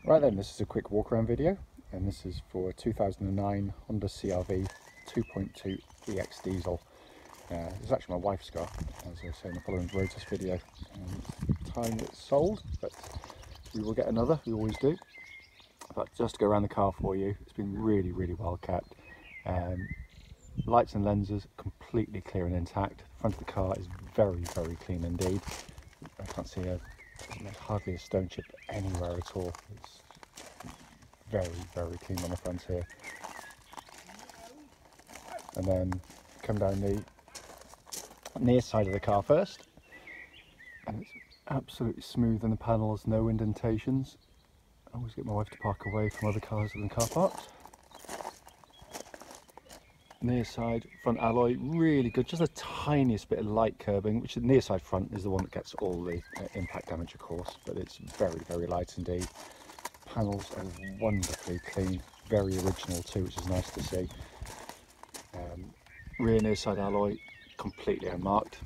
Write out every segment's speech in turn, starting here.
Right then, this is a quick walk around video, and this is for a 2009 Honda CR-V 2.2 EX diesel. It's actually my wife's car, as I say in the following road test video. Time it's sold, but we will get another, we always do. But just to go around the car for you, it's been really well kept. Lights and lenses completely clear and intact. The front of the car is very clean indeed. I can't see there's hardly a stone chip anywhere at all. It's very clean on the front here. And then come down the near side of the car first, and it's absolutely smooth in the panels, no indentations. I always get my wife to park away from other cars in the car parks. Near side front alloy, really good, just the tiniest bit of light curbing, which the near side front is the one that gets all the impact damage of course, but it's very light indeed. Panels are wonderfully clean, very original too, which is nice to see. Rear near side alloy completely unmarked.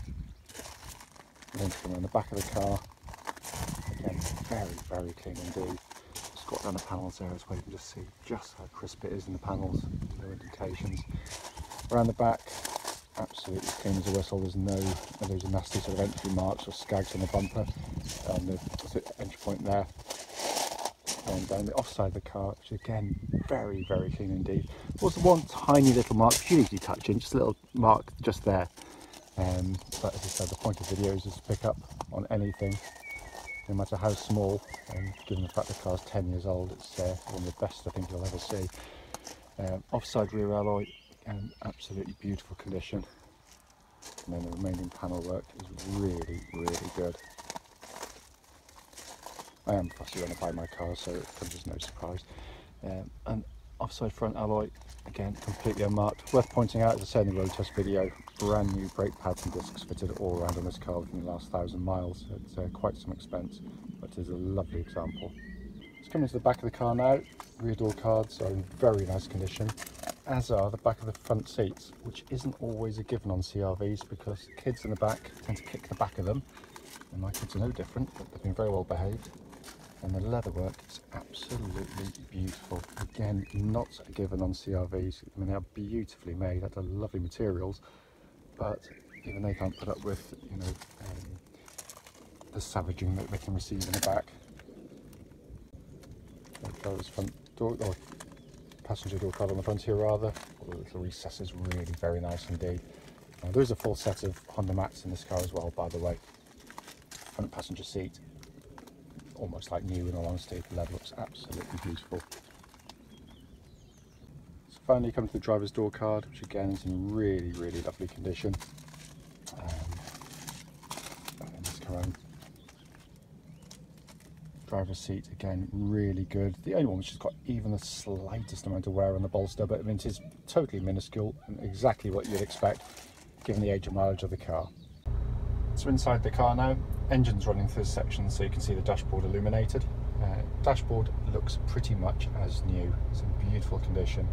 And then come around the back of the car, again very clean indeed. Just got down the panels there as well, you can just see just how crisp it is in the panels, no indentations. Around the back, absolutely clean as a whistle. There's no those nasty sort of entry marks or skags on the bumper, on the entry point there. And down the offside of the car, which again very clean indeed. There's one tiny little mark, which you need to touch in, just a little mark just there. But as I said, the point of videos is to pick up on anything, no matter how small. And given the fact the car's 10 years old, it's one of the best I think you'll ever see. Offside rear alloy, and absolutely beautiful condition. And then the remaining panel work is really good. I am fussy when I buy my car, so it comes as no surprise. And offside front alloy, again completely unmarked. Worth pointing out, as I said in the road test video, brand new brake pads and discs fitted all around on this car within the last 1,000 miles. It's quite some expense, but it is a lovely example. Let's come into the back of the car now. Rear door cards are in very nice condition, as are the back of the front seats, which isn't always a given on CR-Vs because kids in the back tend to kick the back of them, and my kids are no different, but they've been very well behaved. And the leatherwork is absolutely beautiful. Again, not a given on CR-Vs. I mean, they're beautifully made out of lovely materials, but even they can't put up with, you know, the savaging that they can receive in the back. There goes front door, or passenger door card on the front here rather. All the little recesses, really very nice indeed. There is a full set of Honda mats in this car as well, by the way. Front passenger seat, almost like new in all honesty. The leather looks absolutely beautiful. So finally come to the driver's door card, which again is in really lovely condition. And this around. Driver's seat, again really good. The only one which has got even the slightest amount of wear on the bolster, but I mean it is totally minuscule and exactly what you'd expect given the age and mileage of the car. So inside the car now, engine's running through this section so you can see the dashboard illuminated. Dashboard looks pretty much as new. It's in beautiful condition.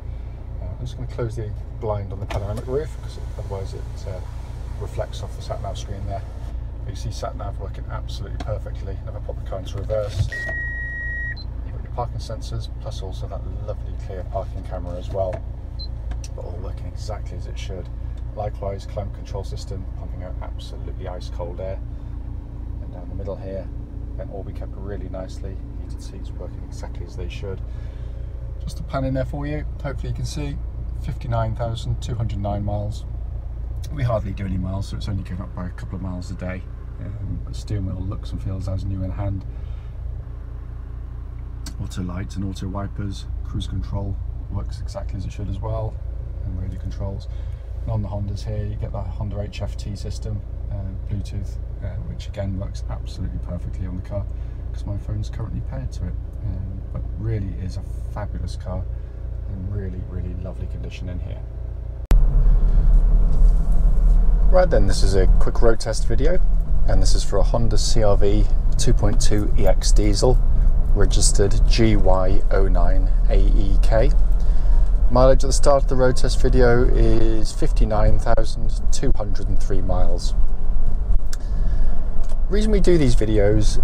I'm just going to close the blind on the panoramic roof because otherwise it reflects off the sat-nav screen there. You can see sat-nav working absolutely perfectly. If I pop the car into reverse, you've got your parking sensors plus also that lovely clear parking camera as well, but all working exactly as it should. Likewise, climate control system pumping out absolutely ice cold air. And down the middle here, then all be kept really nicely. Heated seats working exactly as they should. Just a pan in there for you. Hopefully you can see 59,209 miles. We hardly do any miles, so it's only going up by a couple of miles a day. But steering wheel looks and feels as new in hand. Auto lights and auto wipers. Cruise control works exactly as it should as well. And radio controls. And on the Hondas here, you get that Honda HFT system, Bluetooth, which again works absolutely perfectly on the car because my phone's currently paired to it. But really is a fabulous car and really lovely condition in here. Right then, this is a quick road test video, and this is for a Honda CR-V 2.2 EX diesel, registered GY09AEK. Mileage at the start of the road test video is 59,203 miles. The reason we do these videos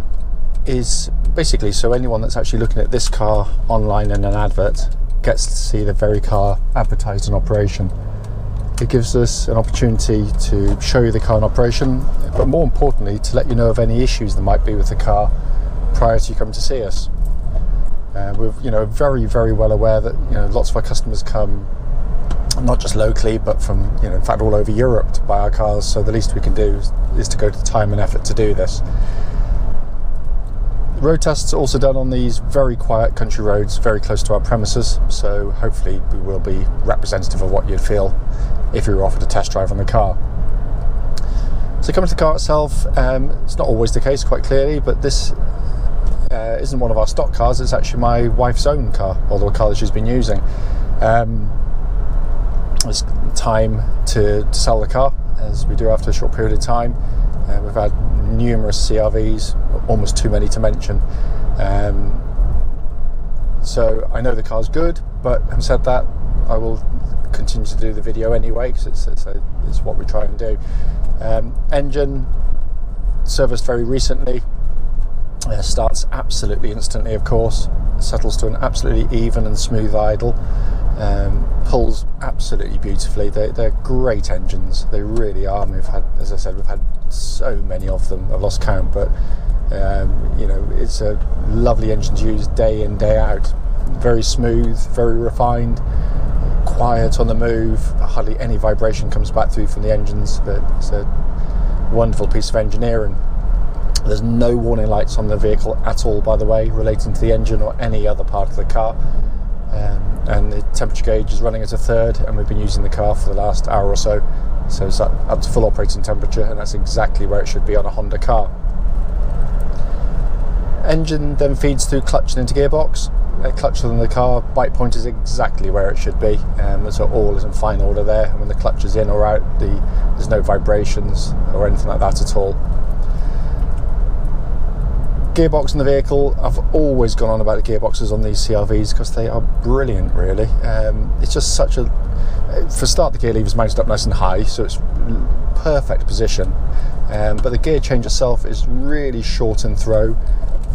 is basically so anyone that's actually looking at this car online in an advert gets to see the very car advertised in operation. It gives us an opportunity to show you the car in operation, but more importantly to let you know of any issues there might be with the car prior to you coming to see us. We're very, very well aware that lots of our customers come not just locally but from in fact all over Europe to buy our cars, so the least we can do is to go to the time and effort to do this. Road tests are also done on these very quiet country roads very close to our premises, so hopefully we will be representative of what you'd feel if you were offered a test drive on the car. So coming to the car itself, it's not always the case quite clearly, but this isn't one of our stock cars. It's actually my wife's own car, although a car that she's been using. It's time to sell the car, as we do after a short period of time. We've had numerous CR-Vs, almost too many to mention. So I know the car's good, but having said that, I will continue to do the video anyway, because it's what we try and do. Engine serviced very recently. Starts absolutely instantly, of course. Settles to an absolutely even and smooth idle. Pulls absolutely beautifully. They're great engines. They really are. We've had, as I said, we've had so many of them. I've lost count, but it's a lovely engine to use day in, day out. Very smooth, very refined, quiet on the move. Hardly any vibration comes back through from the engines, but it's a wonderful piece of engineering. There's no warning lights on the vehicle at all, by the way, relating to the engine or any other part of the car. And the temperature gauge is running at a third, and we've been using the car for the last hour or so. So it's up to full operating temperature, and that's exactly where it should be on a Honda car. Engine then feeds through clutch and into gearbox. Clutch on the car, bike point is exactly where it should be. So all is in fine order there. And when the clutch is in or out, there's no vibrations or anything like that at all. Gearbox in the vehicle, I've always gone on about the gearboxes on these CR-Vs because they are brilliant, really. It's just such a... For a start, the gear lever's mounted up nice and high, so it's perfect position. But the gear change itself is really short and throw,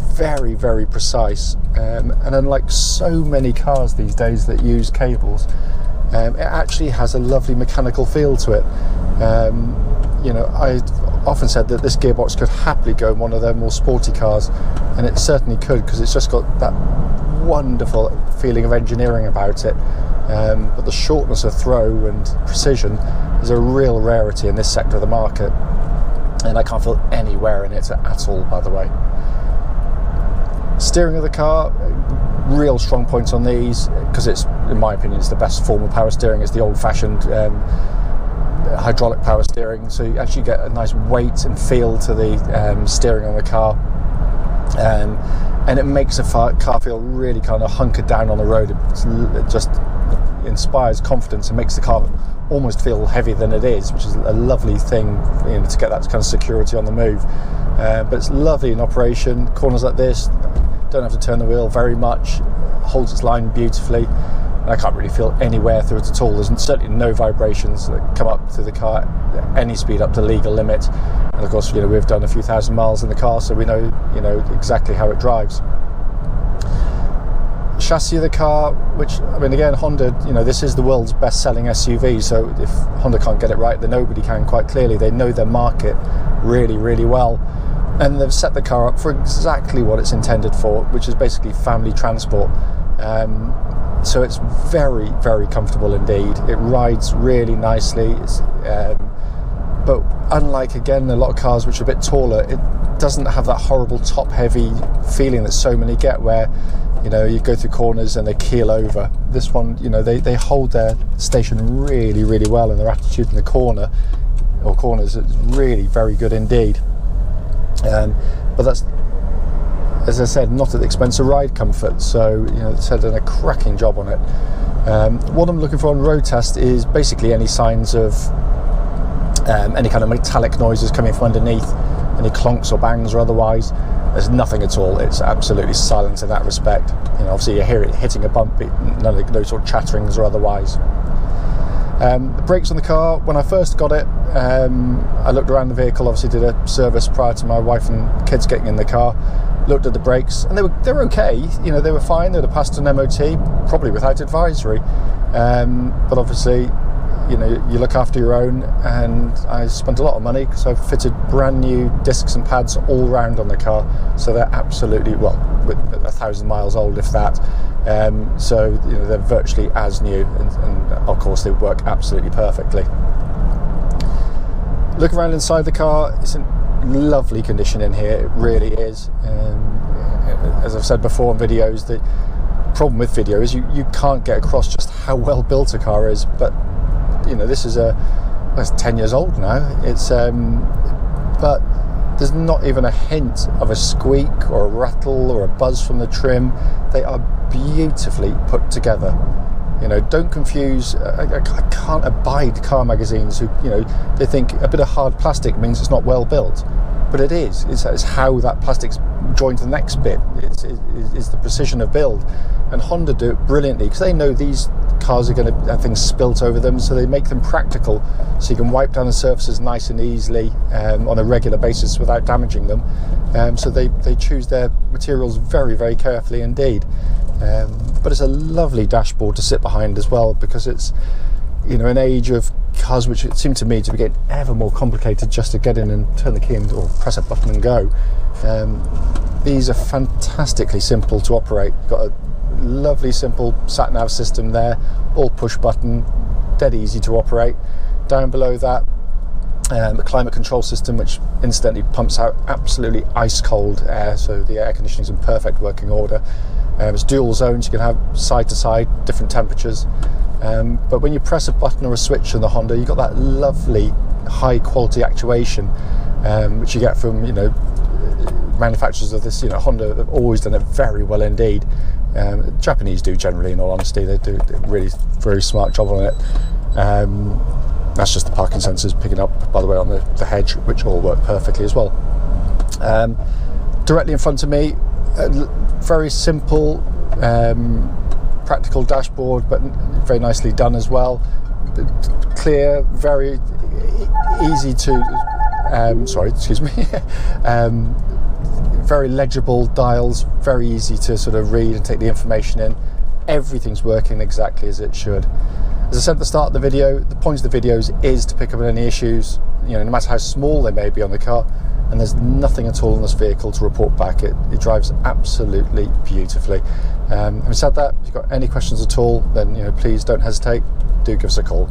very, very precise. And unlike so many cars these days that use cables, it actually has a lovely mechanical feel to it. I often said that this gearbox could happily go in one of their more sporty cars, and it certainly could, because it's just got that wonderful feeling of engineering about it. But the shortness of throw and precision is a real rarity in this sector of the market, and I can't feel any wear in it at all, by the way. Steering of the car, real strong points on these, because it's, in my opinion, it's the best form of power steering. It's the old-fashioned hydraulic power steering, so you actually get a nice weight and feel to the steering on the car, and it makes a car feel really kind of hunkered down on the road. It just inspires confidence and makes the car almost feel heavier than it is, which is a lovely thing, to get that kind of security on the move. But it's lovely in operation. Corners like this, don't have to turn the wheel very much, holds its line beautifully. I can't really feel any wear through it at all. There's certainly no vibrations that come up through the car at any speed up to legal limit. And of course, we've done a few thousand miles in the car, so we know, exactly how it drives. Chassis of the car, which, I mean, again, Honda, this is the world's best-selling SUV, so if Honda can't get it right, then nobody can, quite clearly. They know their market really, really well. And they've set the car up for exactly what it's intended for, which is basically family transport. So it's very, very comfortable indeed. It rides really nicely. But unlike, again, a lot of cars which are a bit taller, it doesn't have that horrible top-heavy feeling that so many get, where you go through corners and they keel over. This one, they hold their station really, really well, and their attitude in the corners is really very good indeed. But that's, as I said, not at the expense of ride comfort. So it's done a cracking job on it. What I'm looking for on road test is basically any signs of any kind of metallic noises coming from underneath, any clonks or bangs or otherwise. There's nothing at all. It's absolutely silent in that respect. Obviously you hear it hitting a bump, no sort of chatterings or otherwise. The brakes on the car, when I first got it, I looked around the vehicle, obviously did a service prior to my wife and kids getting in the car, looked at the brakes, and they were okay, you know, they were fine. They'd have passed an MOT, probably without advisory, but obviously, you know, you look after your own, and I spent a lot of money because I've fitted brand new discs and pads all round on the car, so they're absolutely, well, with 1,000 miles old if that, so you know, they're virtually as new, and of course they work absolutely perfectly. Look around inside the car, it's in lovely condition in here, it really is. As I've said before in videos, the problem with video is you can't get across just how well built a car is, but you know, this is that's 10 years old now. It's but there's not even a hint of a squeak or a rattle or a buzz from the trim. They are beautifully put together. You know, don't confuse. I can't abide car magazines who, you know, they think a bit of hard plastic means it's not well built, but it is. It's how that plastic's joined to the next bit. It's the precision of build, and Honda do it brilliantly because they know these cars are going to have things spilt over them, so they make them practical, so you can wipe down the surfaces nice and easily on a regular basis without damaging them. So they choose their materials very, very carefully indeed. But it's a lovely dashboard to sit behind as well, because it's, you know, an age of cars which it seemed to me to be getting ever more complicated just to get in and turn the key in or press a button and go. These are fantastically simple to operate. Got a lovely simple sat-nav system there, all push button, dead easy to operate. Down below that, the climate control system, which incidentally pumps out absolutely ice cold air, so the air conditioning is in perfect working order. It's dual zones, you can have side to side different temperatures, but when you press a button or a switch on the Honda, you've got that lovely high quality actuation, which you get from, you know, manufacturers of this. You know, Honda have always done it very well indeed. Japanese do generally, in all honesty. They do a really very smart job on it. That's just the parking sensors picking up, by the way, on the hedge, which all work perfectly as well. Directly in front of me, very simple, practical dashboard, but very nicely done as well. Clear, very easy to, sorry, excuse me, very legible dials, very easy to sort of read and take the information in. Everything's working exactly as it should. As I said at the start of the video, the point of the videos is to pick up on any issues, you know, no matter how small they may be on the car, and there's nothing at all in this vehicle to report back. It drives absolutely beautifully. Having said that, if you've got any questions at all, then, you know, please don't hesitate, do give us a call.